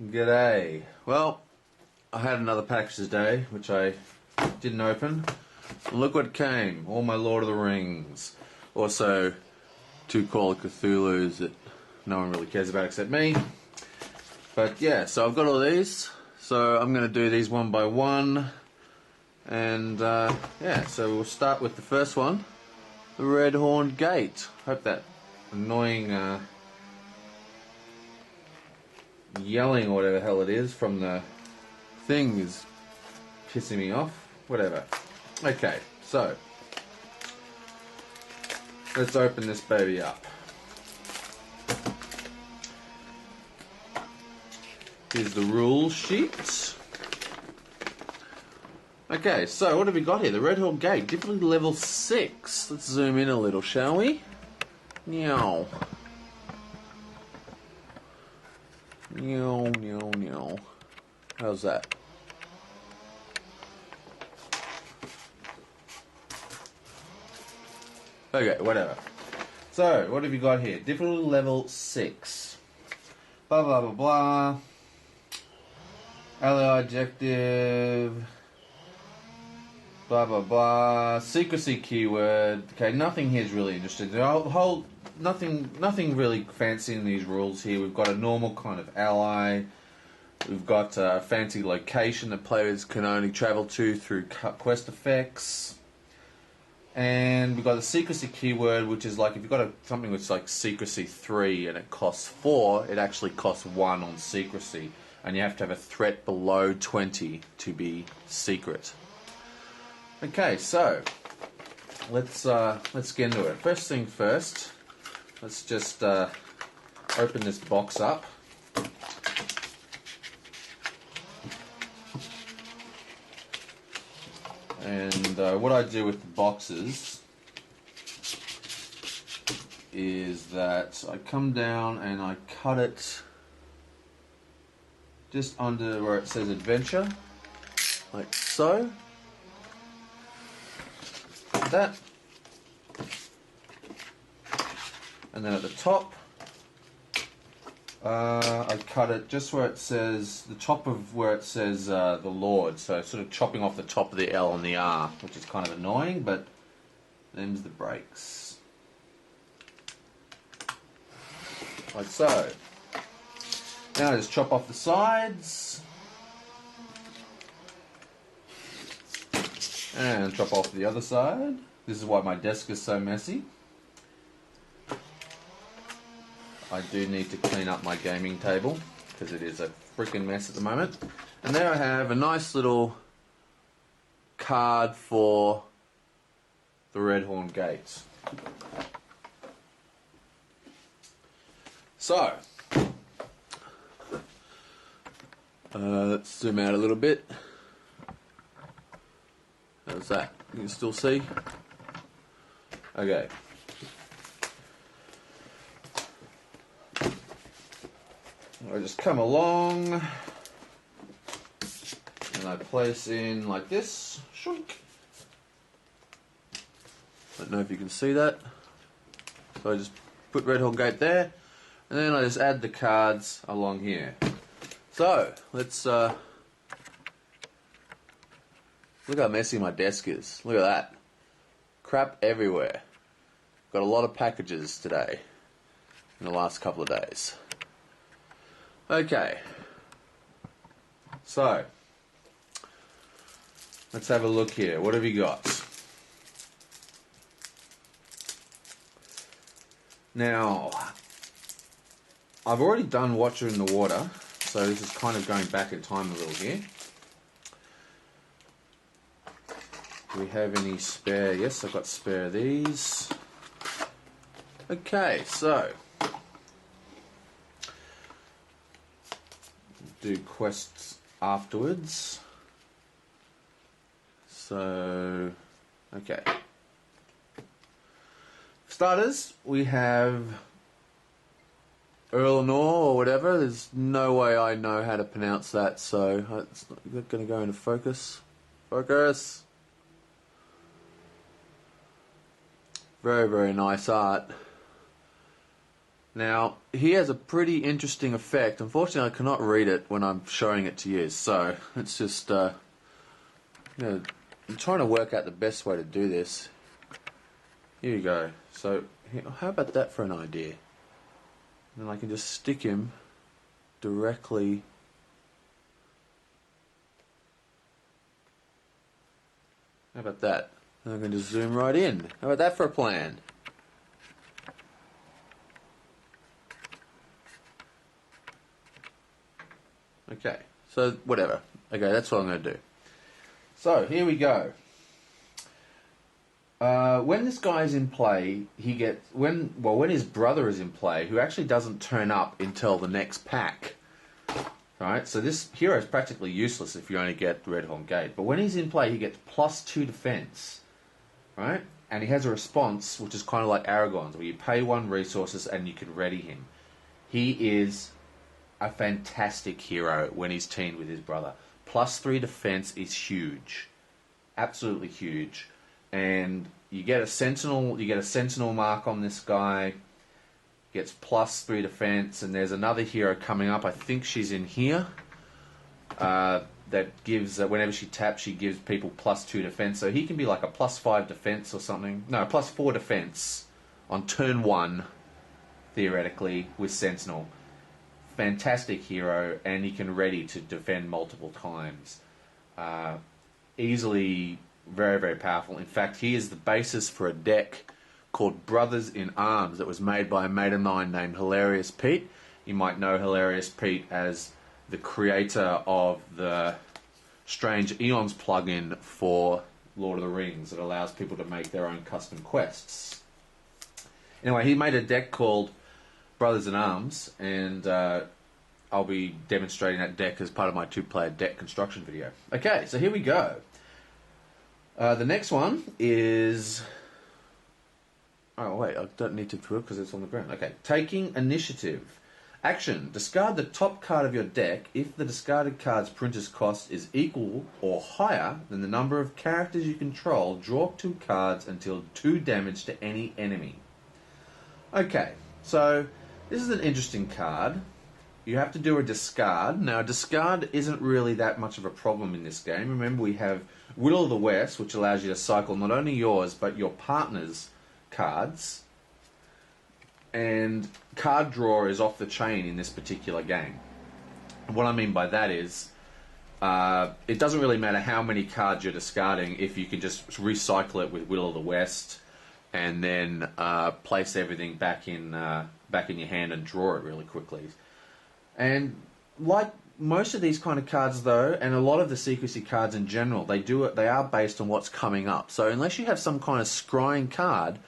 G'day. Well, I had another package today, which I didn't open. Look what came. All my Lord of the Rings. Also, two Call of Cthulhu's that no one really cares about except me. But yeah, so I've got all these. So I'm going to do these one by one. And yeah, so we'll start with the first one. The Redhorn Gate. Hope that annoying yelling or whatever the hell it is from the thing is pissing me off. Whatever. Okay, so let's open this baby up. Here's the rule sheet. Okay, so what have we got here? The Redhorn Gate, difficulty level 6. Let's zoom in a little, shall we? Meow. Meow, meow, meow. How's that? Okay, whatever. So, what have you got here? Difficulty level 6. Blah, blah, blah, blah. Ally objective. Blah, blah, blah. Secrecy keyword. Okay, nothing here is really interesting. Nothing really fancy in these rules here. We've got a normal kind of ally. We've got a fancy location that players can only travel to through quest effects. And we've got the secrecy keyword, which is like if you've got something that's like secrecy 3 and it costs 4, it actually costs 1 on secrecy. And you have to have a threat below 20 to be secret. Okay, so let's get into it. First thing first, let's just open this box up. And what I do with the boxes is that I come down and I cut it just under where it says adventure, like so. Like that. And then at the top, I cut it just where it says, the top of where it says the Lord, so sort of chopping off the top of the L and the R, which is kind of annoying, but them's the breaks. Like so. Now I just chop off the sides, and chop off the other side. This is why my desk is so messy. I do need to clean up my gaming table because it is a freaking mess at the moment. And there I have a nice little card for the Redhorn Gate. So, let's zoom out a little bit. How's that? You can still see? Okay. I just come along and I place in like this. Shunk. Don't know if you can see that. So I just put Redhorn Gate there, and then I just add the cards along here. So let's look how messy my desk is. Look at that. Crap everywhere. Got a lot of packages today in the last couple of days. Okay, so let's have a look here. What have you got? Now, I've already done Watcher in the Water, so this is kind of going back in time a little here. Do we have any spare? Yes, I've got spare of these. Okay, so do quests afterwards. So, okay. For starters, we have Erlenor or whatever. There's no way I know how to pronounce that, so it's not going to go into focus. Focus! Very, very nice art. Now, he has a pretty interesting effect. Unfortunately, I cannot read it when I'm showing it to you, so it's just, I'm trying to work out the best way to do this. Here you go. So, how about that for an idea? And then I can just stick him directly. How about that? And I'm going to zoom right in. How about that for a plan? Okay, so whatever. Okay, that's what I'm going to do. So, here we go. When this guy is in play, he gets... when his brother is in play, who actually doesn't turn up until the next pack. Right, so this hero is practically useless if you only get Redhorn Gate. But when he's in play, he gets +2 defense. Right? And he has a response, which is kind of like Aragorn's, where you pay 1 resources and you can ready him. He is a fantastic hero when he's teamed with his brother. +3 defense is huge. Absolutely huge. And you get a sentinel mark on this guy. Gets +3 defense, and there's another hero coming up. I think she's in here. That gives whenever she taps, she gives people +2 defense. So he can be like a +5 defense or something. No, +4 defense on turn 1, theoretically, with sentinel. Fantastic hero, and he can ready to defend multiple times. Easily very, very powerful. In fact, he is the basis for a deck called Brothers in Arms that was made by a mate of mine named Hilarious Pete. You might know Hilarious Pete as the creator of the Strange Eons plugin for Lord of the Rings that allows people to make their own custom quests. Anyway, he made a deck called Brothers in Arms, and I'll be demonstrating that deck as part of my 2-player deck construction video. Okay, so here we go. The next one is... oh wait, I don't need to do it because it's on the ground. Okay, taking initiative. Action. Discard the top card of your deck if the discarded card's printer's cost is equal or higher than the number of characters you control. Draw 2 cards and deal 2 damage to any enemy. Okay, so this is an interesting card. You have to do a discard. Now, discard isn't really that much of a problem in this game. Remember, we have Will of the West, which allows you to cycle not only yours, but your partner's cards. And card draw is off the chain in this particular game. What I mean by that is, it doesn't really matter how many cards you're discarding if you can just recycle it with Will of the West and then place everything back in your hand and draw it really quickly. And like most of these kind of cards, though, and a lot of the secrecy cards in general, they are based on what's coming up. So unless you have some kind of scrying card,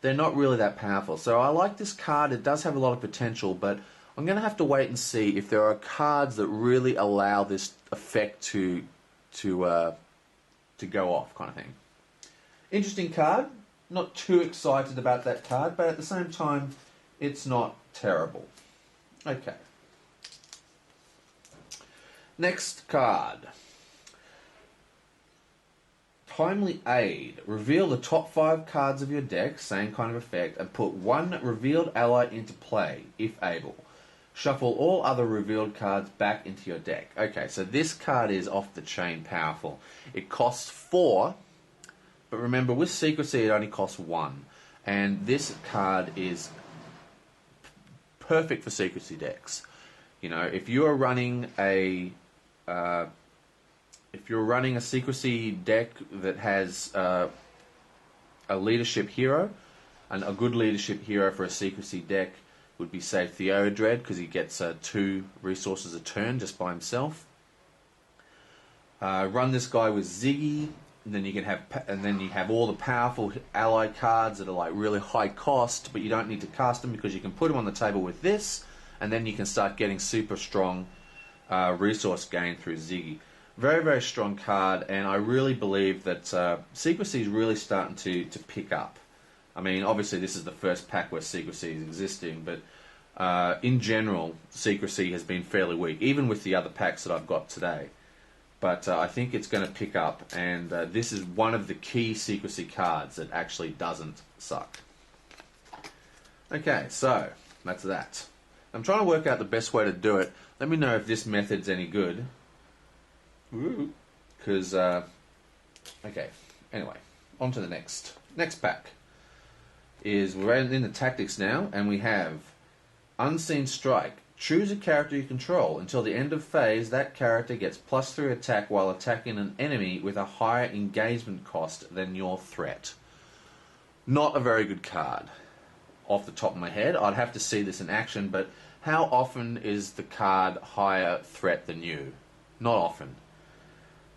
they're not really that powerful. So I like this card. It does have a lot of potential, but I'm going to have to wait and see if there are cards that really allow this effect to go off, kind of thing. Interesting card. Not too excited about that card, but at the same time, it's not terrible. Okay. Next card. Timely Aid. Reveal the top 5 cards of your deck, same kind of effect, and put 1 revealed ally into play, if able. Shuffle all other revealed cards back into your deck. Okay, so this card is off the chain powerful. It costs 4, but remember, with Secrecy it only costs 1. And this card is perfect for Secrecy decks. You know, if you are running a Secrecy deck that has a leadership hero, and a good leadership hero for a Secrecy deck would be, say, Darrowdelf, because he gets 2 resources a turn just by himself. Run this guy with Ziggy, and then you have all the powerful ally cards that are like really high cost, but you don't need to cast them because you can put them on the table with this, and then you can start getting super strong resource gain through Ziggy. Very, very strong card, and I really believe that Secrecy is really starting to pick up. I mean, obviously this is the first pack where Secrecy is existing, but in general, Secrecy has been fairly weak, even with the other packs that I've got today. But I think it's going to pick up, and this is one of the key Secrecy cards that actually doesn't suck. Okay, so That's that. I'm trying to work out the best way to do it. Let me know if this method's any good. Because, okay. Anyway, on to the next pack. We're in the tactics now, and we have Unseen Strike. Choose a character you control. Until the end of phase, that character gets +3 attack while attacking an enemy with a higher engagement cost than your threat. Not a very good card. Off the top of my head, I'd have to see this in action, but how often is the card higher threat than you? Not often.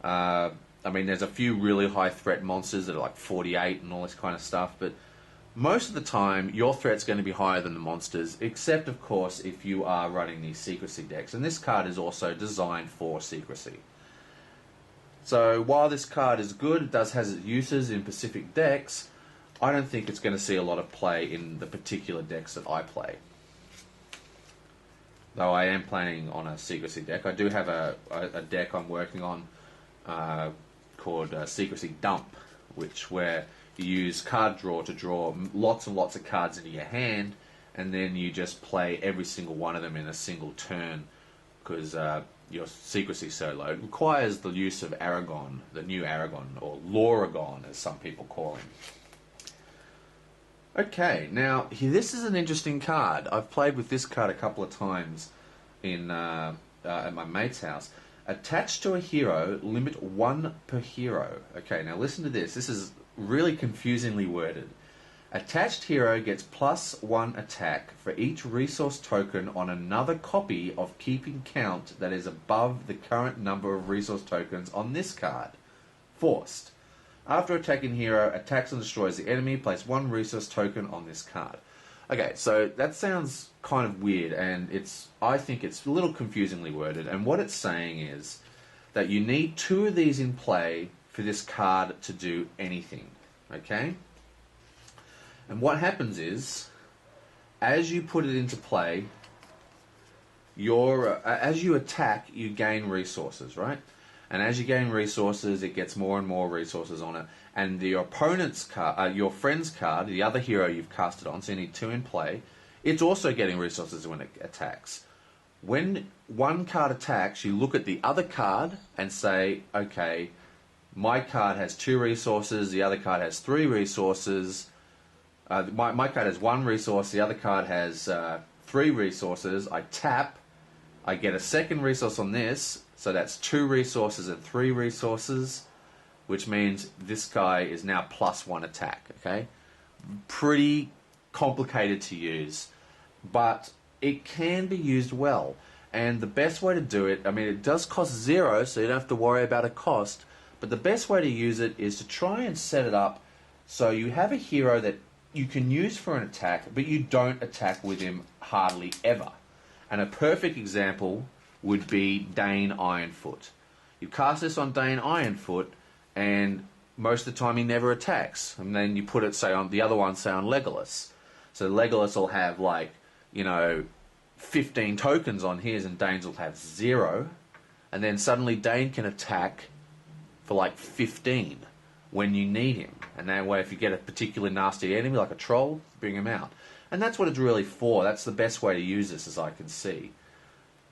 I mean, there's a few really high threat monsters that are like 48 and all this kind of stuff, but most of the time, your threat's going to be higher than the monsters, except, of course, if you are running these secrecy decks. And this card is also designed for secrecy. So, while this card is good, it does has its uses in specific decks, I don't think it's going to see a lot of play in the particular decks that I play. Though I am planning on a secrecy deck. I do have a deck I'm working on called Secrecy Dump, where you use card draw to draw lots and lots of cards into your hand, and then you just play every single one of them in a single turn, because your secrecy solo requires the use of Aragon, the new Aragon, or Loragon as some people call him. Okay, now this is an interesting card. I've played with this card a couple of times at my mate's house. Attached to a hero, limit 1 per hero. Okay, now listen to this. This is really confusingly worded. Attached hero gets +1 attack for each resource token on another copy of keeping count that is above the current number of resource tokens on this card. Forced. After attacking hero, attacks and destroys the enemy, place 1 resource token on this card. Okay, so that sounds kind of weird, and I think it's a little confusingly worded, and what it's saying is that you need 2 of these in play for this card to do anything, okay? And what happens is, as you put it into play, as you attack, you gain resources, right? And as you gain resources, it gets more and more resources on it. And the opponent's card, your friend's card, the other hero you've cast it on, so you need 2 in play, it's also getting resources when it attacks. When one card attacks, you look at the other card and say, okay, my card has 2 resources, the other card has 3 resources. My card has 1 resource, the other card has 3 resources. I tap, I get a second resource on this, so that's 2 resources and 3 resources, which means this guy is now +1 attack, okay? Pretty complicated to use, but it can be used well. And the best way to do it, I mean, it does cost 0, so you don't have to worry about a cost, but the best way to use it is to try and set it up so you have a hero that you can use for an attack, but you don't attack with him hardly ever. And a perfect example would be Dane Ironfoot. You cast this on Dane Ironfoot, and most of the time he never attacks. And then you put it, say, on the other one, say, on Legolas. So Legolas will have, like, 15 tokens on his, and Dane's will have 0. And then suddenly Dane can attack for, like, 15 when you need him. And that way, if you get a particularly nasty enemy, like a troll, bring him out. And that's what it's really for. That's the best way to use this, as I can see.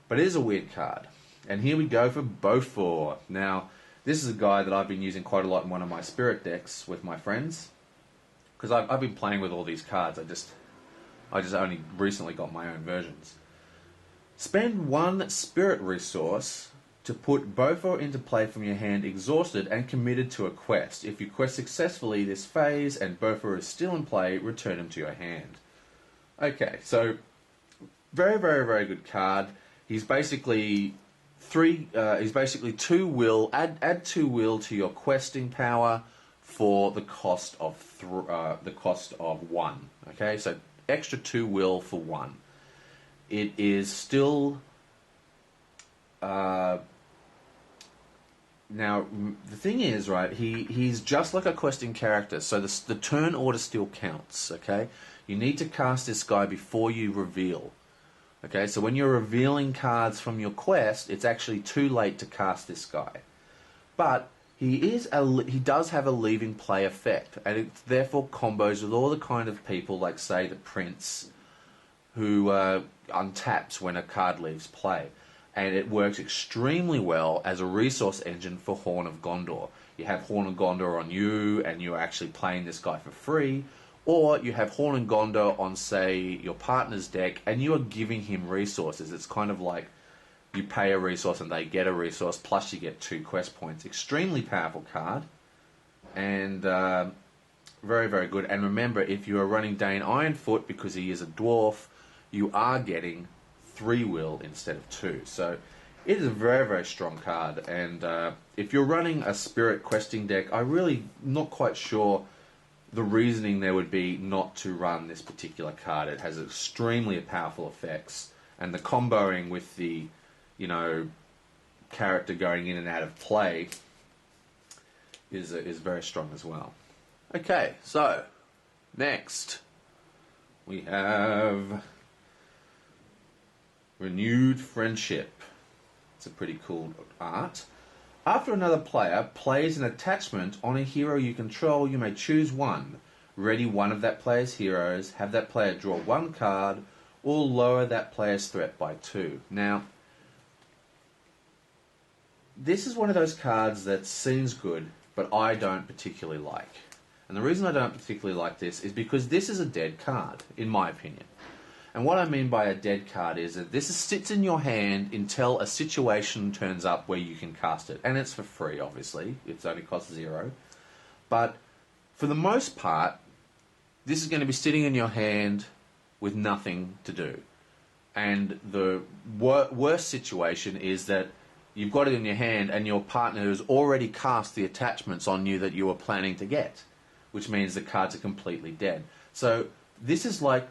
But it is a weird card. And here we go for Beaufort. Now, this is a guy that I've been using quite a lot in one of my spirit decks with my friends. Because I've been playing with all these cards. I just only recently got my own versions. Spend 1 spirit resource to put Beaufort into play from your hand exhausted and committed to a quest. If you quest successfully this phase and Beaufort is still in play, return him to your hand. Okay, so very, very, very good card. He's basically 2 will. Add 2 will to your questing power for the cost of 1. Okay, so extra 2 will for 1. It is still. Now the thing is, right? He's just like a questing character, so the turn order still counts. Okay, you need to cast this guy before you reveal. Okay, so when you're revealing cards from your quest, it's actually too late to cast this guy. But he does have a leaving play effect, and it therefore combos with all the kind of people, like, say, the Prince, who untaps when a card leaves play. And it works extremely well as a resource engine for Horn of Gondor. You have Horn of Gondor on you, and you're actually playing this guy for free, or you have Horn of Gondor on, say, your partner's deck, and you are giving him resources. It's kind of like you pay a resource and they get a resource, plus you get 2 quest points. Extremely powerful card, and very, very good. And remember, if you are running Dane Ironfoot, because he is a dwarf, you are getting 3 will instead of 2. So it is a very, very strong card. And if you're running a spirit questing deck, I'm really not quite sure the reasoning there would be not to run this particular card. It has extremely powerful effects, and the comboing with the, you know, character going in and out of play is very strong as well. Okay, so next we have Renewed Friendship. It's a pretty cool art. After another player plays an attachment on a hero you control, you may choose one. Ready one of that player's heroes, have that player draw 1 card, or lower that player's threat by 2. Now, this is one of those cards that seems good, but I don't particularly like. And the reason I don't particularly like this is because this is a dead card, in my opinion. And what I mean by a dead card is that this sits in your hand until a situation turns up where you can cast it. And it's for free, obviously. It's only costs 0. But for the most part, this is going to be sitting in your hand with nothing to do. And the worst situation is that you've got it in your hand and your partner has already cast the attachments on you that you were planning to get, which means the cards are completely dead. So this is like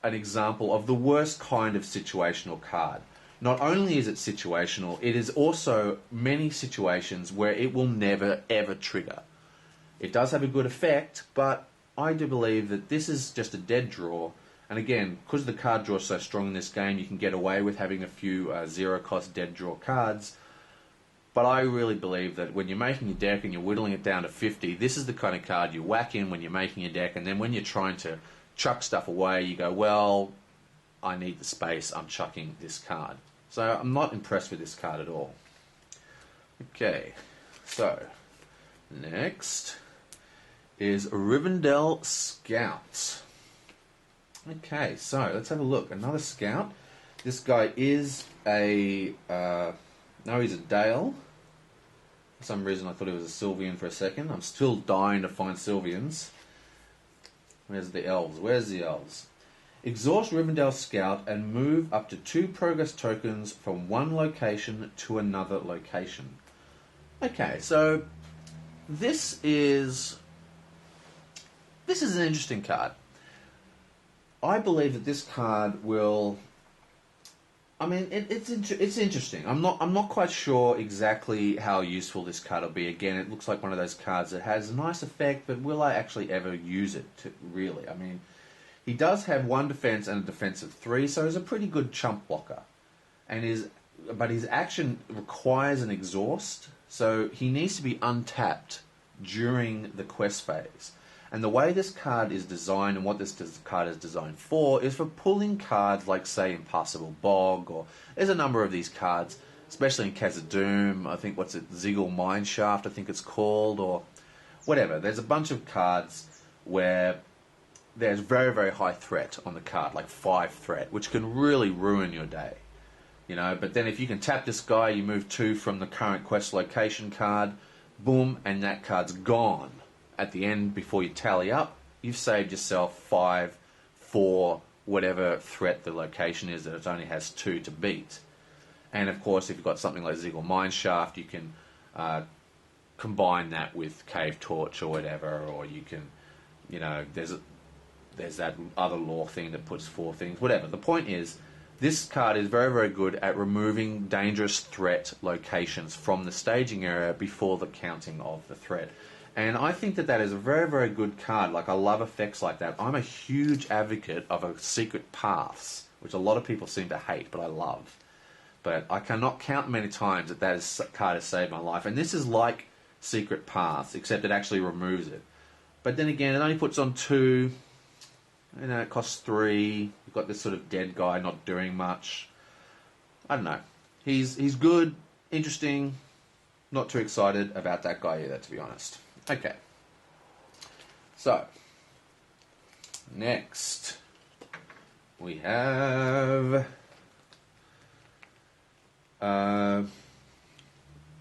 an example of the worst kind of situational card. Not only is it situational, it is also many situations where it will never ever trigger. It does have a good effect, but I do believe that this is just a dead draw. And again, because the card draw is so strong in this game, you can get away with having a few 0-cost dead draw cards. But I really believe that when you're making your deck and you're whittling it down to 50, this is the kind of card you whack in when you're making your deck, and then when you're trying to chuck stuff away, you go, well, I need the space, I'm chucking this card. So I'm not impressed with this card at all. Okay, so next is Rivendell Scout. Okay, so let's have a look. Another Scout. This guy is a... no, he's a Dale. For some reason I thought he was a Sylvian for a second. I'm still dying to find Sylvians. Where's the elves? Where's the elves? Exhaust Rivendell Scout and move up to 2 progress tokens from one location to another location. Okay, so this is an interesting card. I believe that this card will... I mean, it's interesting. I'm not quite sure exactly how useful this card will be. Again, it looks like one of those cards that has a nice effect, but will I actually ever use it really? I mean, he does have 1 defense and a defense of 3, so he's a pretty good chump blocker. But his action requires an exhaust, so he needs to be untapped during the quest phase. And the way this card is designed and what this card is designed for is for pulling cards like, say, Impassable Bog, or there's a number of these cards, especially in Khazad-dûm, I think, Ziggle Mineshaft, I think it's called, or whatever. There's a bunch of cards where there's very, very high threat on the card, like 5 threat, which can really ruin your day. You know, but then if you can tap this guy, you move 2 from the current quest location card, boom, and that card's gone. At the end, before you tally up, you've saved yourself 5 for whatever threat the location is that it only has 2 to beat. And of course, if you've got something like Ziggle Mineshaft, you can combine that with Cave Torch or whatever, or you can, you know, there's that other lore thing that puts 4 things, whatever. The point is, this card is very, very good at removing dangerous threat locations from the staging area before the counting of the threat. And I think that is a very, very good card. Like, I love effects like that. I'm a huge advocate of a secret paths, which a lot of people seem to hate, but I love. But I cannot count many times that card has saved my life. And this is like secret paths, except it actually removes it. But then again, it only puts on 2. You know, it costs 3. You've got this sort of dead guy not doing much. I don't know. He's good, interesting. Not too excited about that guy either, to be honest. Okay. So, next we have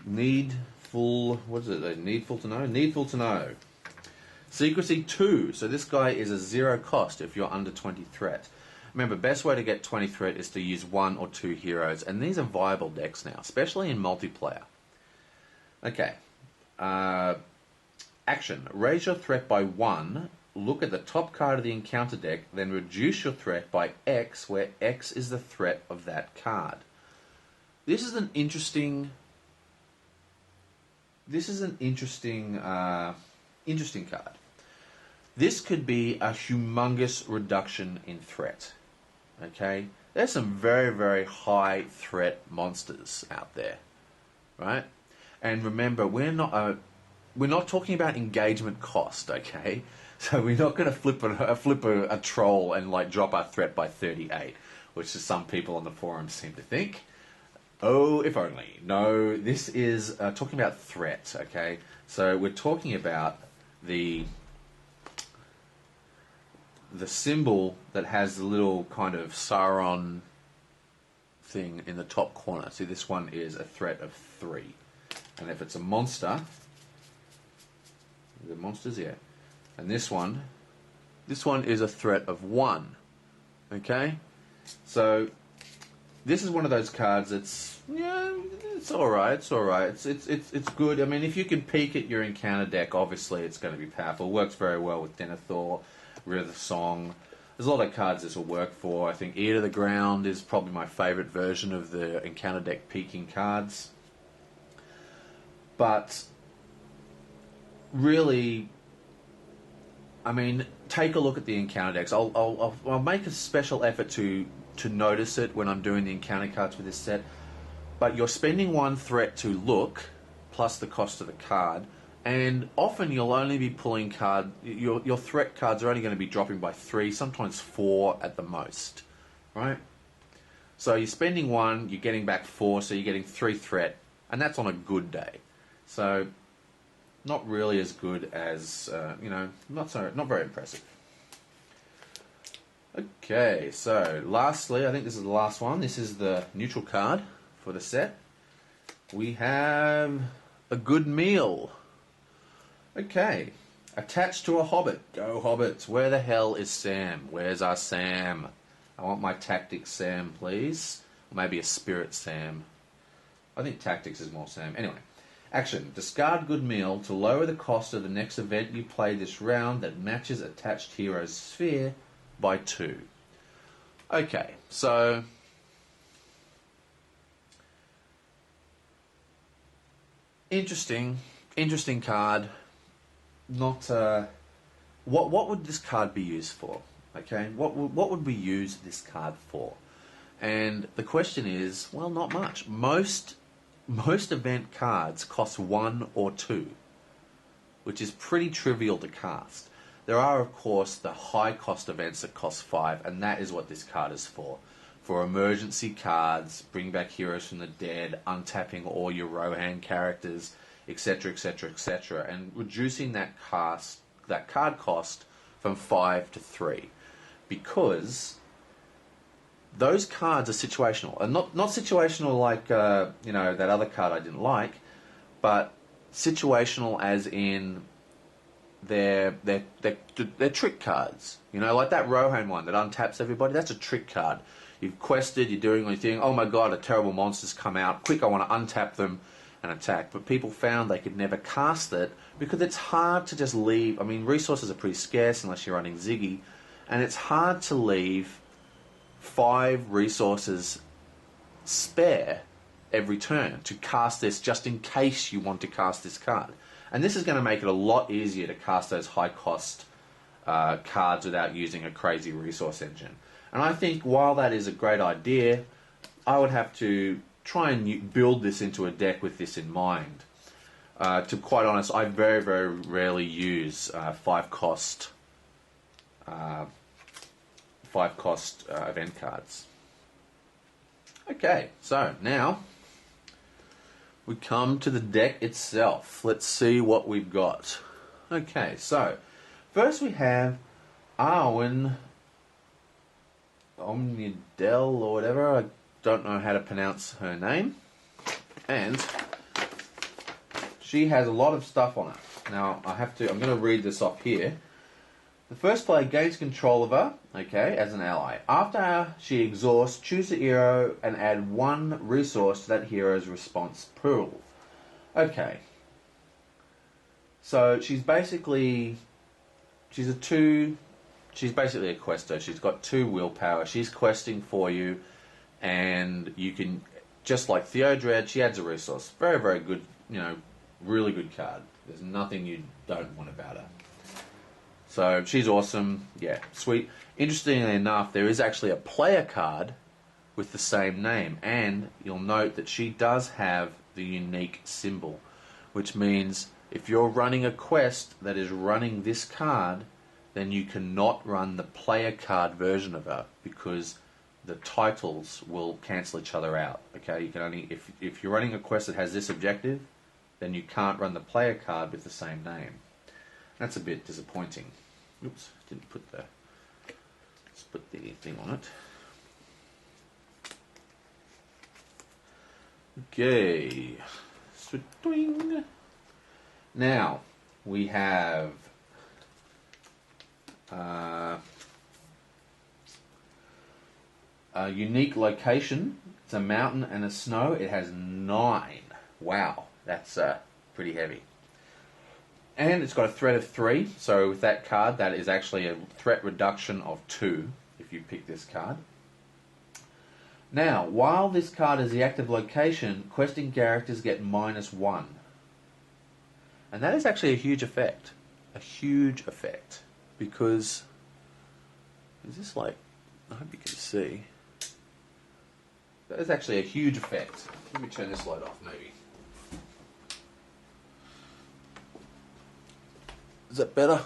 Needful. What is it? Needful to know. Needful to know. Secrecy 2. So this guy is a 0 cost if you're under 20 threat. Remember, best way to get 20 threat is to use 1 or 2 heroes, and these are viable decks now, especially in multiplayer. Okay. Action. Raise your threat by 1. Look at the top card of the encounter deck, then reduce your threat by X, where X is the threat of that card. This is an interesting. Interesting card. This could be a humongous reduction in threat. Okay, there's some very, very high threat monsters out there, right? And remember, we're not talking about engagement cost, okay? So we're not going to flip a troll and like drop our threat by 38, which is some people on the forums seem to think. Oh, if only. No, this is talking about threat, okay? So we're talking about the symbol that has the little kind of Sauron thing in the top corner. See, this one is a threat of 3. And if it's a monster, the monsters, yeah. And this one is a threat of 1. Okay? So this is one of those cards that's, yeah, it's alright, it's good. I mean, if you can peek at your encounter deck, obviously it's going to be powerful. It works very well with Denethor, River Song. There's a lot of cards this will work for. I think Ear to the Ground is probably my favourite version of the encounter deck peeking cards. But really, I mean, take a look at the encounter decks. I'll make a special effort to notice it when I'm doing the encounter cards for this set. But you're spending 1 threat to look, plus the cost of the card, and often you'll only be pulling your threat cards are only going to be dropping by 3, sometimes 4 at the most, right? So you're spending 1, you're getting back 4, so you're getting 3 threat, and that's on a good day. So not really as good as not very impressive. Okay, so lastly, I think this is the last one. This is the neutral card for the set. We have a good meal. Okay, attached to a hobbit. Go hobbits. Where the hell is Sam? Where's our Sam? I want my tactics Sam, please. Or maybe a spirit Sam. I think tactics is more Sam. Anyway, action. Discard good meal to lower the cost of the next event you play this round that matches attached hero's sphere by 2. Okay, so interesting card. Not what would this card be used for? Okay, what would we use this card for? And the question is, well, not much. Most event cards cost 1 or 2, which is pretty trivial to cast. There are, of course, the high-cost events that cost 5, and that is what this card is for. For emergency cards, bring back heroes from the dead, untapping all your Rohan characters, etc., etc., etc., and reducing that card cost from 5 to 3, because those cards are situational, and not situational like that other card I didn't like, but situational as in they're trick cards. You know, like that Rohan one that untaps everybody. That's a trick card. You've quested, you're doing anything. Oh my god, a terrible monster's come out. Quick, I want to untap them and attack. But people found they could never cast it because it's hard to just leave. I mean, resources are pretty scarce unless you're running Ziggy, and it's hard to leave 5 resources spare every turn to cast this just in case you want to cast this card. And this is going to make it a lot easier to cast those high-cost cards without using a crazy resource engine. And I think while that is a great idea, I would have to try and build this into a deck with this in mind. To be quite honest, I very, very rarely use 5-cost 5 cost event cards. Okay, so now we come to the deck itself. Let's see what we've got. Okay, so first we have Arwen Omnidel or whatever. I don't know how to pronounce her name. And she has a lot of stuff on it. Now I'm going to read this off here. The first player gains control of her, okay, as an ally. After she exhausts, choose a hero and add 1 resource to that hero's response pool. Okay. So she's basically a quester. She's got 2 willpower. She's questing for you, and you can, just like Theodred, she adds a resource. Very, very good, really good card. There's nothing you don't want about her. So she's awesome. Yeah, sweet. Interestingly enough, there is actually a player card with the same name, and you'll note that she does have the unique symbol, which means if you're running a quest that is running this card, then you cannot run the player card version of her because the titles will cancel each other out. Okay, you can only if you're running a quest that has this objective, then you can't run the player card with the same name. That's a bit disappointing. Oops, didn't put the. Let's put the thing on it. Okay. Swing. Now we have a unique location. It's a mountain and a snow. It has 9. Wow, that's pretty heavy. And it's got a threat of 3, so with that card, that is actually a threat reduction of 2 if you pick this card. Now, while this card is the active location, questing characters get -1. And that is actually a huge effect. A huge effect. Because, is this like, I hope you can see. That is actually a huge effect. Let me turn this light off, maybe. Is that better?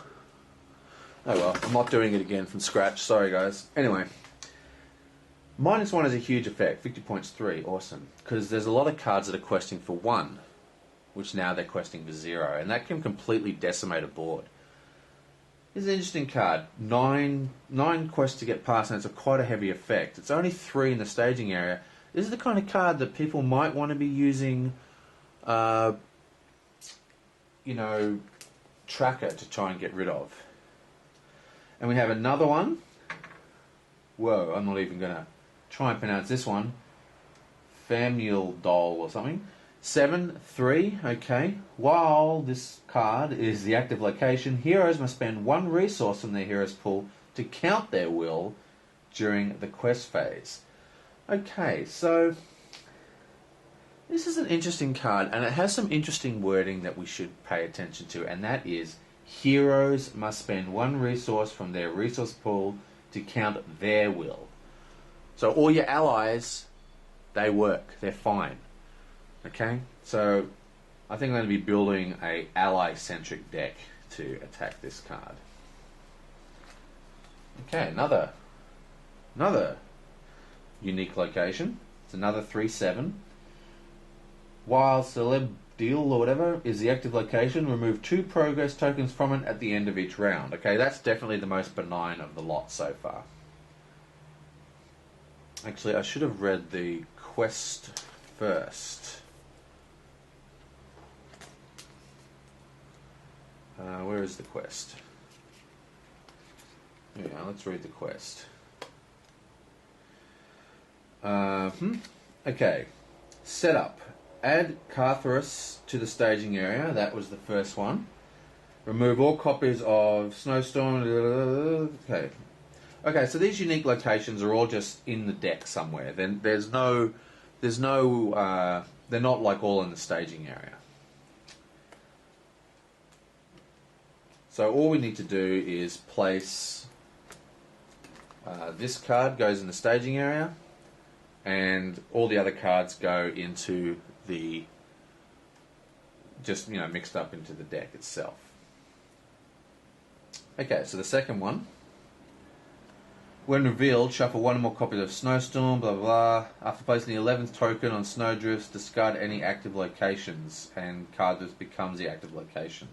Oh well, I'm not doing it again from scratch. Sorry guys. Anyway, -1 is a huge effect. 50 points 3. Awesome. Because there's a lot of cards that are questing for 1, which now they're questing for 0. And that can completely decimate a board. This is an interesting card. 9 quests to get past, and it's quite a heavy effect. It's only 3 in the staging area. This is the kind of card that people might want to be using, tracker to try and get rid of. And we have another one. Whoa, I'm not even going to try and pronounce this one. Famuel Doll or something. 7/3, okay. While this card is the active location, heroes must spend 1 resource from their hero's pool to count their will during the quest phase. Okay, so this is an interesting card, and it has some interesting wording that we should pay attention to, and that is heroes must spend 1 resource from their resource pool to count their will. So all your allies, they work, they're fine. Okay, so I think I'm going to be building a ally-centric deck to attack this card. Okay, another unique location. It's another 3/7. While Celeb Deal or whatever is the active location, remove 2 progress tokens from it at the end of each round. Okay, that's definitely the most benign of the lot so far. Actually, I should have read the quest first. Where is the quest? Yeah, let's read the quest. Okay. Setup. Add Cartharus to the staging area. That was the first one. Remove all copies of Snowstorm. Okay. Okay, so these unique locations are all just in the deck somewhere. Then they're not like all in the staging area. So all we need to do is place this card goes in the staging area, and all the other cards go into the mixed up into the deck itself. Okay, so the second one When revealed, shuffle one or more copies of Snowstorm, blah blah blah. After placing the 11th token on Snowdrifts, discard any active locations, and card just becomes the active location.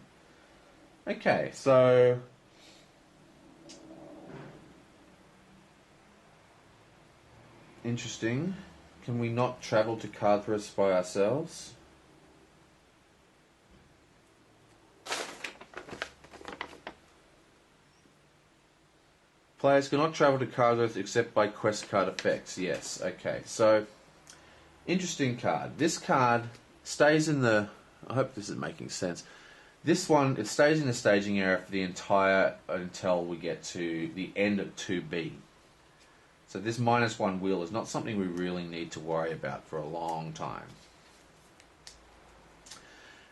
Okay, so... interesting. Can we not travel to Cardthrests by ourselves? Players cannot travel to Cardthrests except by quest card effects. Yes, okay. So, interesting card. This card stays in the... I hope this is making sense. This one, it stays in the staging area for the entire... until we get to the end of 2B. So this -1 wheel is not something we really need to worry about for a long time.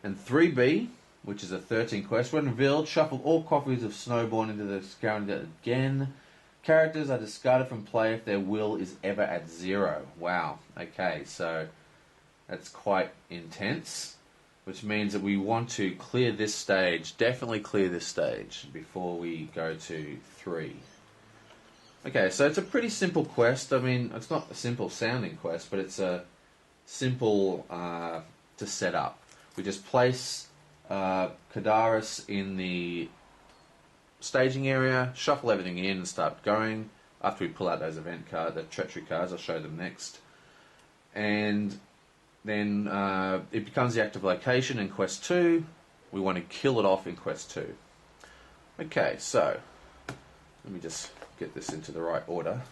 And 3B, which is a 13 quest, when revealed, shuffle all copies of Snowborn into the scavenger deck again. Characters are discarded from play if their will is ever at 0. Wow, okay, so that's quite intense, which means that we want to clear this stage, definitely clear this stage, before we go to 3. Okay, so it's a pretty simple quest. I mean, it's not a simple sounding quest, but it's a simple to set up. We just place Kadaris in the staging area, shuffle everything in and start going. After we pull out those event cards, the treachery cards, I'll show them next. And then it becomes the active location in quest 2. We want to kill it off in quest 2. Okay, so let me just get this into the right order.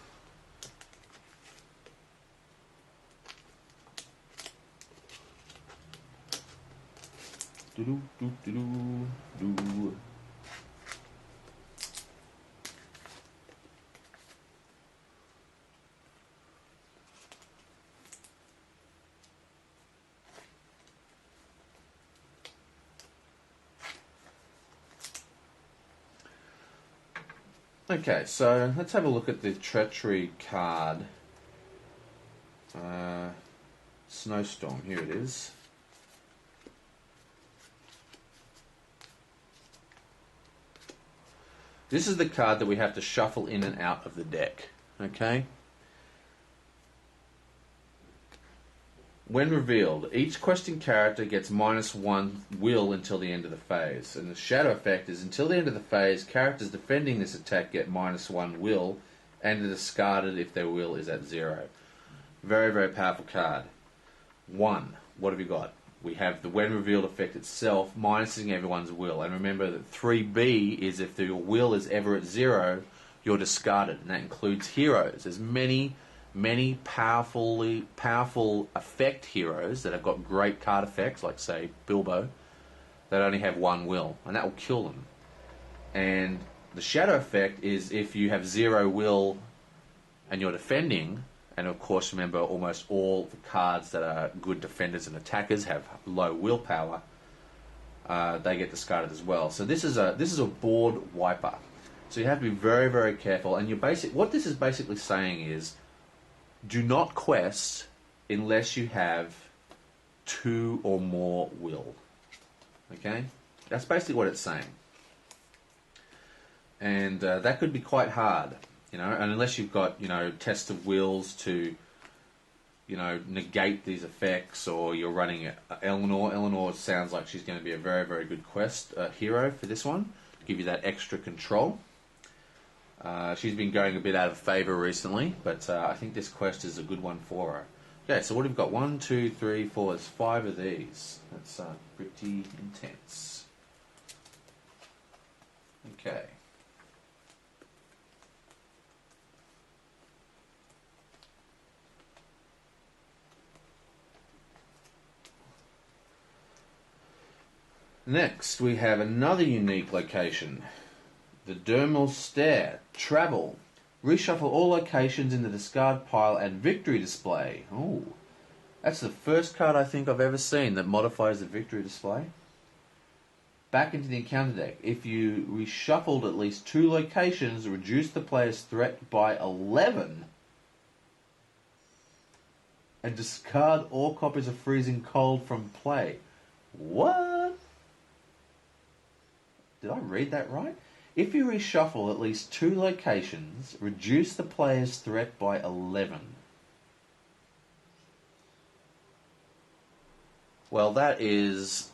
Okay, so let's have a look at the treachery card. Snowstorm, here it is. This is the card that we have to shuffle in and out of the deck, okay? When revealed, each questing character gets -1 will until the end of the phase. And the shadow effect is until the end of the phase, characters defending this attack get -1 will and are discarded if their will is at 0. Very, very powerful card. 1. What have you got? We have the when revealed effect itself, minusing everyone's will. And remember that 3B is if your will is ever at 0, you're discarded. And that includes heroes. There's many powerful effect heroes that have got great card effects, like say Bilbo, that only have 1 will, and that will kill them. And the shadow effect is if you have 0 will and you're defending, and of course remember almost all the cards that are good defenders and attackers have low willpower, they get discarded as well. So this is a board wiper. So you have to be very, very careful. And what this is basically saying is, do not quest unless you have 2 or more will. Okay? That's basically what it's saying. And that could be quite hard, and unless you've got, test of wills to, negate these effects, or you're running Eleanor. Eleanor sounds like she's going to be a very, very good quest hero for this one, to give you that extra control. She's been going a bit out of favour recently, but I think this quest is a good one for her. Okay, so what have we got? 1, 2, 3, 4. There's 5 of these. That's pretty intense. Okay. Next, we have another unique location. The Dermal Stair. Travel. Reshuffle all locations in the discard pile and victory display. Oh, that's the first card I think I've ever seen that modifies the victory display. Back into the encounter deck. If you reshuffled at least 2 locations, reduce the player's threat by 11. And discard all copies of Freezing Cold from play. What? Did I read that right? If you reshuffle at least 2 locations, reduce the player's threat by 11. Well, that is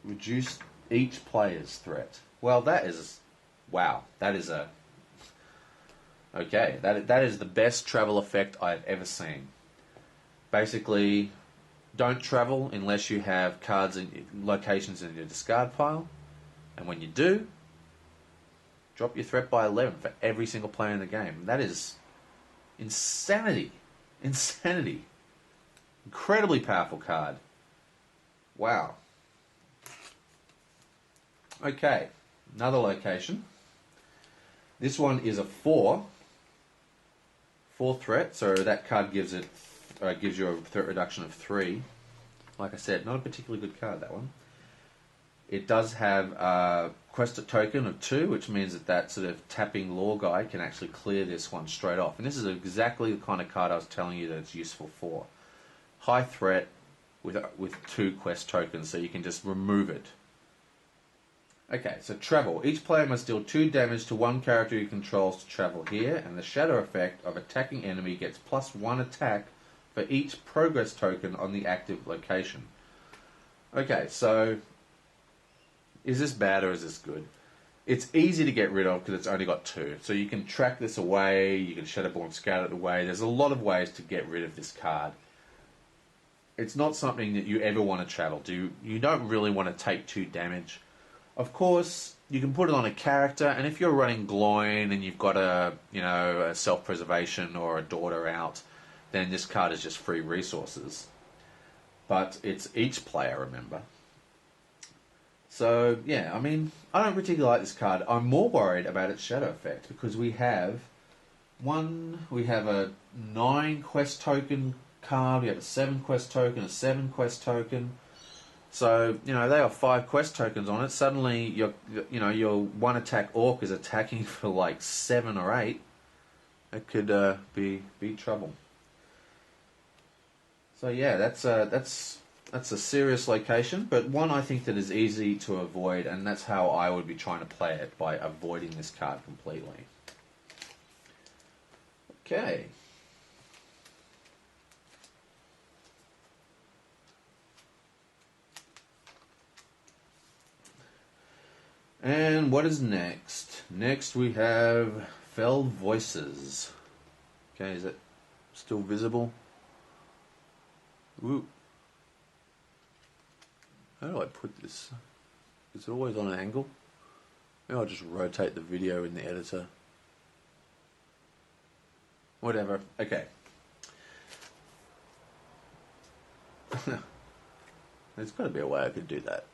reduce each player's threat. Well, that is, wow, that is a, okay, that is the best travel effect I've ever seen. Basically, don't travel unless you have cards and locations in your discard pile, and when you do, drop your threat by 11 for every single player in the game. That is insanity. Insanity. Incredibly powerful card. Wow. Okay, another location. This one is a 4 threat, so that card gives you a threat reduction of 3. Like I said, not a particularly good card, that one. It does have a quest token of 2, which means that sort of tapping law guy can actually clear this one straight off. And this is exactly the kind of card I was telling you that it's useful for. High threat with 2 quest tokens, so you can just remove it. Okay, so travel. Each player must deal 2 damage to one character he controls to travel here, and the shadow effect of attacking enemy gets +1 attack for each progress token on the active location. Okay, so is this bad or is this good? It's easy to get rid of because it's only got 2. So you can track this away, you can Shadowborn Scout it away. There's a lot of ways to get rid of this card. It's not something that you ever want to travel to. You don't really want to take 2 damage. Of course, you can put it on a character, and if you're running Gloin and you've got a self-preservation or a daughter out, then this card is just free resources. But it's each player, remember. So, yeah, I mean, I don't particularly like this card. I'm more worried about its shadow effect, because we have a 9 quest token card, we have a 7 quest token, a 7 quest token. So, they have 5 quest tokens on it. Suddenly, your 1 attack orc is attacking for like 7 or 8. It could be trouble. So yeah, that's a serious location, but one I think that is easy to avoid, and that's how I would be trying to play it, by avoiding this card completely. Okay. And what is next? Next we have Fell Voices. Okay, is it still visible? Ooh. How do I put this? Is it always on an angle? Maybe I'll just rotate the video in the editor. Whatever. Okay. There's got to be a way I could do that.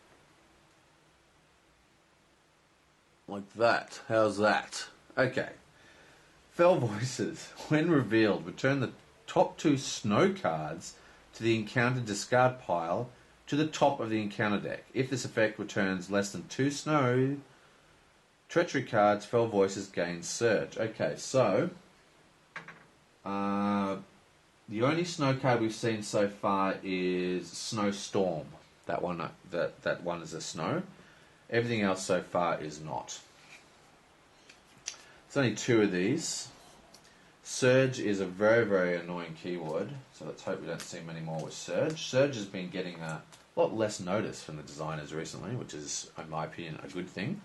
Like that. How's that? Okay. Fell Voices. When revealed, return the top 2 snow cards to the encounter discard pile to the top of the encounter deck. If this effect returns less than 2 snow treachery cards, Fell Voices gain Surge. Okay, so the only snow card we've seen so far is Snowstorm. That one is a snow. Everything else so far is not. There's only 2 of these. Surge is a very, very annoying keyword, so let's hope we don't see many more with Surge. Surge has been getting a lot less notice from the designers recently, which is, in my opinion, a good thing,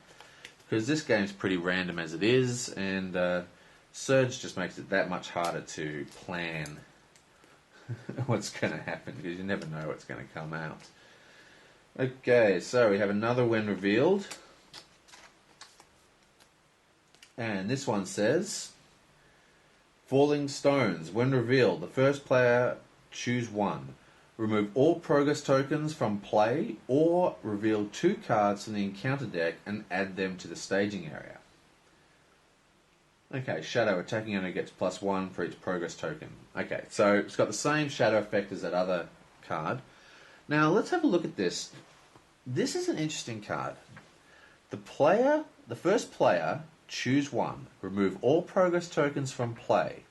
because this game's pretty random as it is, and Surge just makes it that much harder to plan what's going to happen, because you never know what's going to come out. Okay, so we have another when revealed. And this one says, Falling Stones. When revealed, the first player choose 1. Remove all progress tokens from play, or reveal 2 cards from the encounter deck and add them to the staging area. Okay, Shadow. Attacking enemy gets +1 for each progress token. Okay, so it's got the same shadow effect as that other card. Now, let's have a look at this. This is an interesting card. The first player, choose 1. Remove all progress tokens from play.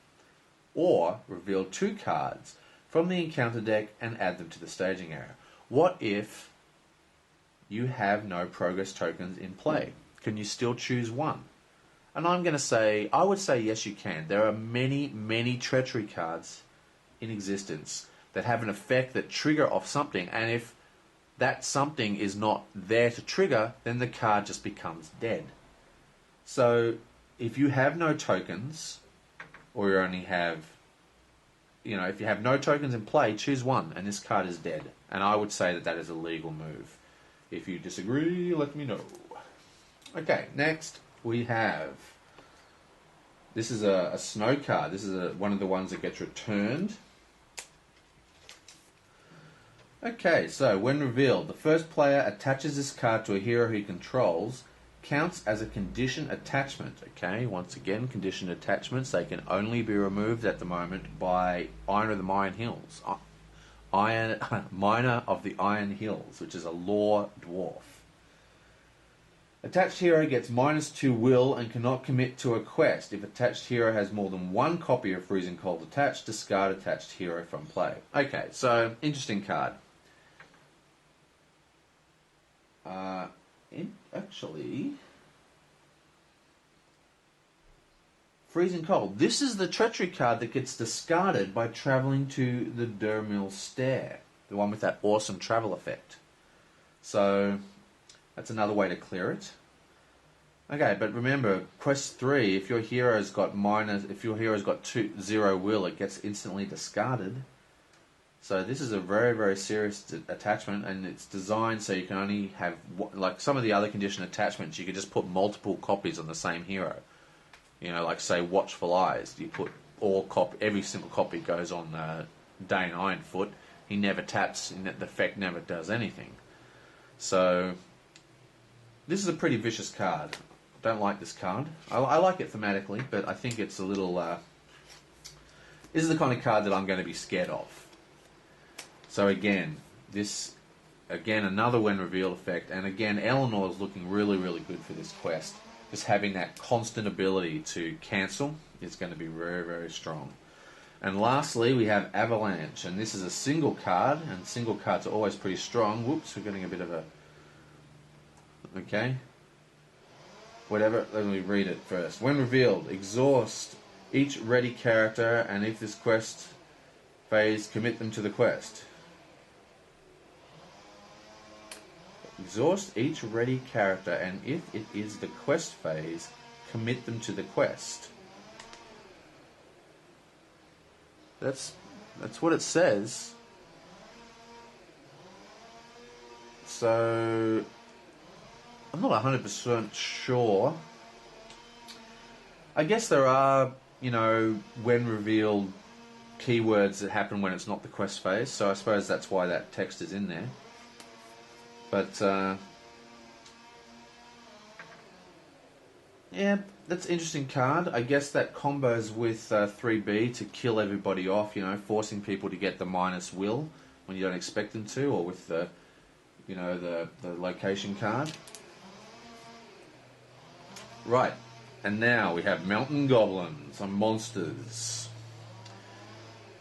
Or reveal 2 cards from the encounter deck and add them to the staging area. What if you have no progress tokens in play? can you still choose one? And I'm going to say, I would say yes, you can. There are many, many treachery cards in existence that have an effect that trigger off something, and if that something is not there to trigger, then the card just becomes dead. So if you have no tokens, or you only have, if you have no tokens in play, choose one, and this card is dead. And I would say that that is a legal move. If you disagree, let me know. Okay, next we have, this is a snow card. This is one of the ones that gets returned. Okay, so when revealed, the first player attaches this card to a hero he controls, counts as a condition attachment. Okay, once again, condition attachments, they can only be removed at the moment by Miner of the Iron Hills. Miner of the Iron Hills, which is a law dwarf. Attached hero gets -2 will and cannot commit to a quest. If attached hero has more than one copy of Freezing Cold attached, discard attached hero from play. Okay, so interesting card. Actually, Freezing Cold. This is the treachery card that gets discarded by travelling to the Durmil Stair, the one with that awesome travel effect. So that's another way to clear it. Okay, but remember, quest 3, if your hero's got 0 will, it gets instantly discarded. So this is a very, very serious attachment, and it's designed so you can only have, like some of the other condition attachments, you could just put multiple copies on the same hero. Like say Watchful Eyes, you put every single copy goes on Dane Ironfoot. He never taps, and the effect never does anything. So this is a pretty vicious card. Don't like this card. I like it thematically, but I think it's a little. This is the kind of card that I'm going to be scared of. So again, another when revealed effect, and again, Eleanor is looking really, really good for this quest. Just having that constant ability to cancel is going to be very, very strong. And lastly, we have Avalanche, and this is a single card, and single cards are always pretty strong. Whoops, we're getting a bit of a... Okay. Whatever, let me read it first. When revealed, exhaust each ready character, and if this quest phase, commit them to the quest. Exhaust each ready character, and if it is the quest phase, commit them to the quest. That's what it says. So I'm not 100% sure. I guess there are, when revealed keywords that happen when it's not the quest phase, so I suppose that's why that text is in there. But, yeah, that's an interesting card. I guess that combos with 3B to kill everybody off, forcing people to get the -will when you don't expect them to, or with the, the location card. Right, and now we have Mountain Goblins, some monsters.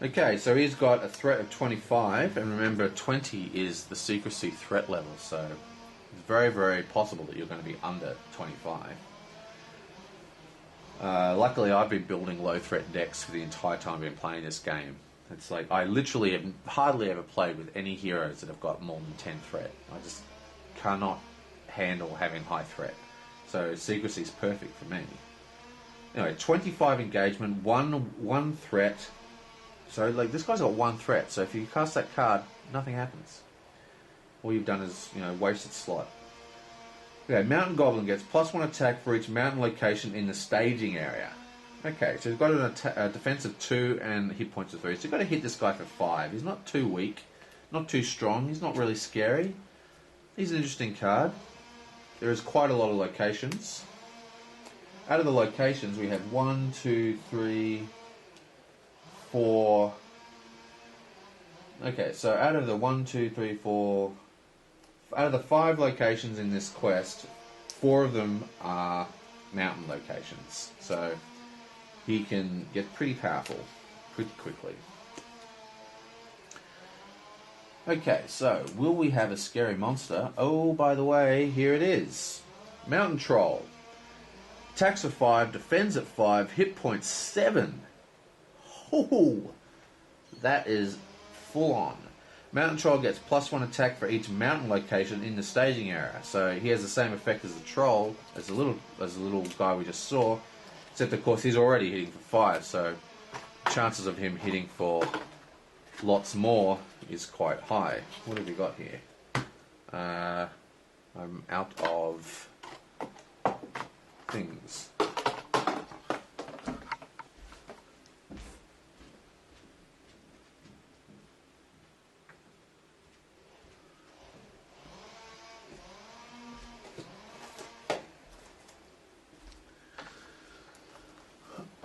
Okay, so he's got a threat of 25, and remember 20 is the secrecy threat level, so it's very, very possible that you're going to be under 25. Luckily, I've been building low threat decks for the entire time I've been playing this game. It's like, I literally have hardly ever played with any heroes that have got more than 10 threat. I just cannot handle having high threat. So secrecy is perfect for me. Anyway, 25 engagement, one threat. So like this guy's got 1 threat. So if you cast that card, nothing happens. All you've done is wasted slot. Okay, Mountain Goblin gets +1 attack for each mountain location in the staging area. Okay, so he's got a defense of 2 and hit points of 3. So you've got to hit this guy for 5. He's not too weak, not too strong. He's not really scary. He's an interesting card. There is quite a lot of locations. Out of the locations, we have 1, 2, 3, 4. Okay, so out of the 1, 2, 3, 4, out of the 5 locations in this quest, 4 of them are mountain locations. So he can get pretty powerful pretty quickly. Okay, so will we have a scary monster? Oh, by the way, here it is. Mountain Troll. Attacks for 5, defends at 5, hit point 7. Oh, that is full on. Mountain Troll gets +1 attack for each mountain location in the staging area. So he has the same effect as the troll, as the little guy we just saw, except of course he's already hitting for 5, so chances of him hitting for lots more is quite high. What have we got here? I'm out of things.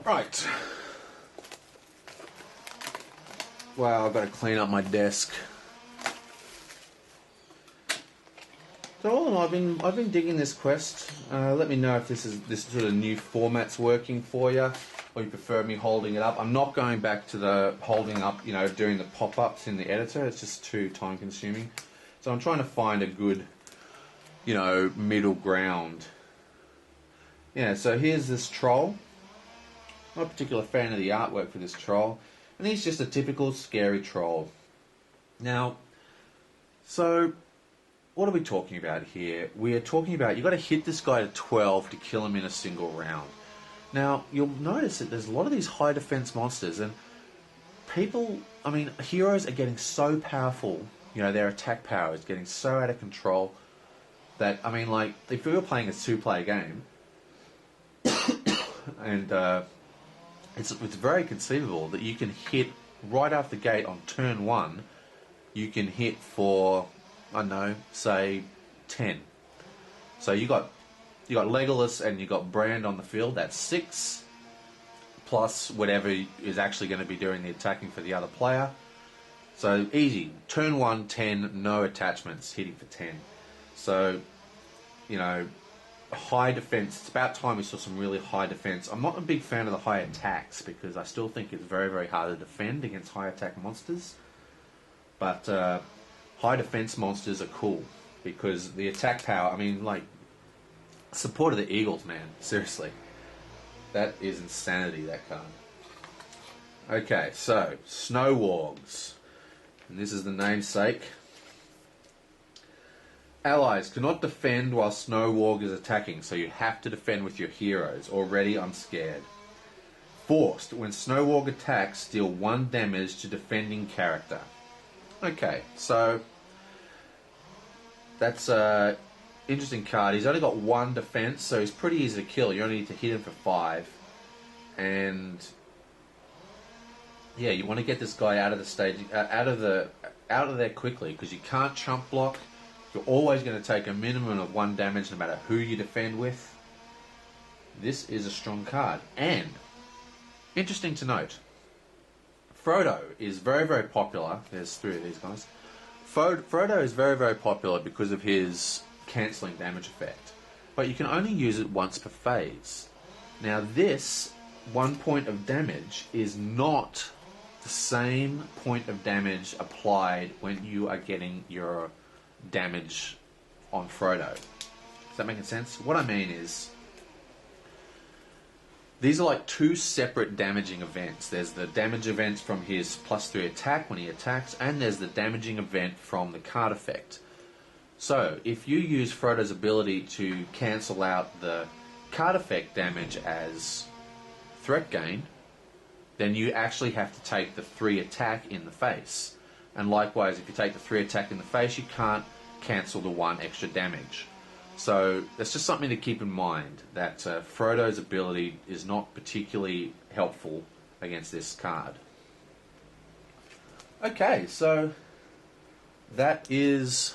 Right. Wow, I've got to clean up my desk. So all in all, I've been digging this quest. Let me know if this sort of new format's working for you, or you prefer me holding it up. I'm not going back to the holding up, doing the pop-ups in the editor. It's just too time-consuming. So I'm trying to find a good, middle ground. Yeah. So here's this troll. Not a particular fan of the artwork for this troll, and he's just a typical scary troll. Now, so what are we talking about here? We are talking about you've got to hit this guy to 12 to kill him in a single round. Now, you'll notice that there's a lot of these high defense monsters, and heroes are getting so powerful, their attack power is getting so out of control that, if we were playing a 2-player game, and it's very conceivable that you can hit right off the gate on turn 1, you can hit for, say 10. So you got Legolas and you got Brand on the field. That's 6 plus whatever is actually going to be doing the attacking for the other player. So easy. Turn 1, 10, no attachments, hitting for 10. So, high defense. It's about time we saw some really high defense. I'm not a big fan of the high attacks because I still think it's very, very hard to defend against high attack monsters. But high defense monsters are cool because the attack power, support of the Eagles, man. Seriously. That is insanity, that card. Okay, so, Snow Wargs. And this is the namesake. Allies cannot defend while Snow Warg is attacking, so you have to defend with your heroes. Already, I'm scared. Forced. When Snow Warg attacks, deal 1 damage to defending character. Okay, so that's a interesting card. He's only got 1 defense, so he's pretty easy to kill. You only need to hit him for 5. And yeah, you want to get this guy out of the stage, out of there quickly, because you can't chump block. You're always going to take a minimum of 1 damage no matter who you defend with. This is a strong card. And, interesting to note, Frodo is very, very popular. There's 3 of these guys. Frodo is very, very popular because of his cancelling damage effect. But you can only use it once per phase. Now this 1 point of damage is not the same point of damage applied when you are getting your damage on Frodo. Is that making sense? What I mean is, these are like 2 separate damaging events. There's the damage events from his +3 attack when he attacks, and there's the damaging event from the card effect. So, if you use Frodo's ability to cancel out the card effect damage as threat gain, then you actually have to take the 3 attack in the face. And likewise, if you take the 3 attack in the face, you can't cancel the 1 extra damage. So that's just something to keep in mind, that Frodo's ability is not particularly helpful against this card. Okay, so that is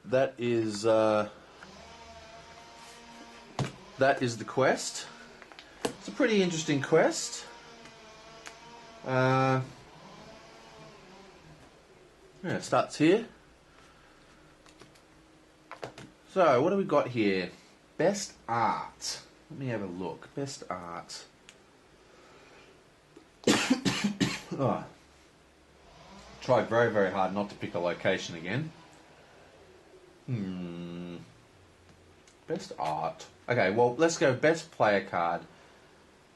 the quest. It's a pretty interesting quest. Yeah, it starts here. So, what do we got here? Best art. Let me have a look. Best art. Oh. Tried very, very hard not to pick a location again. Best art. Okay, well, let's go best player card.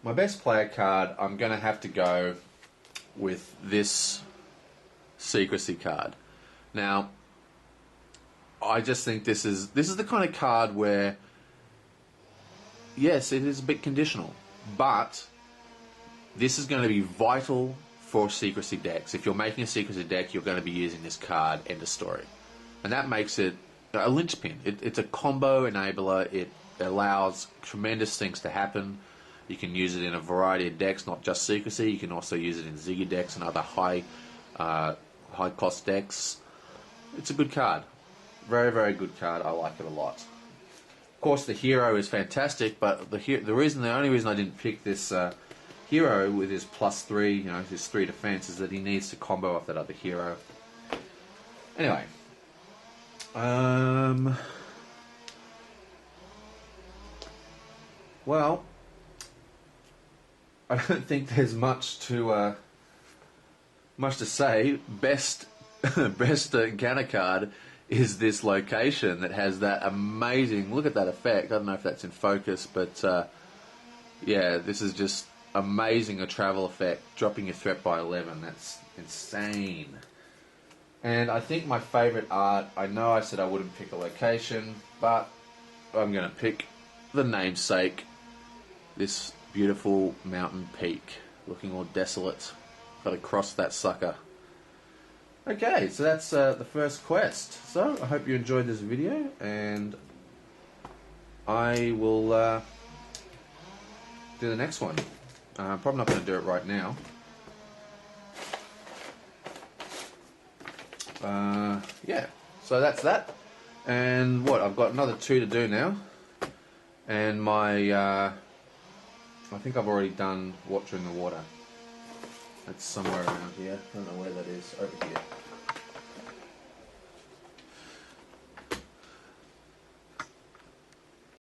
My best player card, I'm going to have to go with this secrecy card. Now, I just think this is the kind of card where, yes, it is a bit conditional, but this is going to be vital for secrecy decks. If you're making a secrecy deck, you're going to be using this card, end of story. And that makes it a linchpin. It's a combo enabler. It allows tremendous things to happen. You can use it in a variety of decks, not just secrecy. You can also use it in Ziggy decks and other high cost decks. It's a good card. Very, very good card. I like it a lot. Of course, the hero is fantastic, but the only reason I didn't pick this hero with his +3, you know, his 3 defense, is that he needs to combo off that other hero. Anyway, well, I don't think there's much to say. Best encounter card is this location that has that amazing. Look at that effect. I don't know if that's in focus, but yeah, this is just amazing. A travel effect, dropping your threat by 11. That's insane. And I think my favorite art. I know I said I wouldn't pick a location, but I'm going to pick the namesake. This beautiful mountain peak, looking all desolate. Got to cross that sucker. Okay, so that's the first quest. So I hope you enjoyed this video, and I will do the next one. I'm probably not going to do it right now. Yeah, so that's that. And what, I've got another 2 to do now. And my, I think I've already done Watering the Water. That's somewhere around here. I don't know where that is. Over here.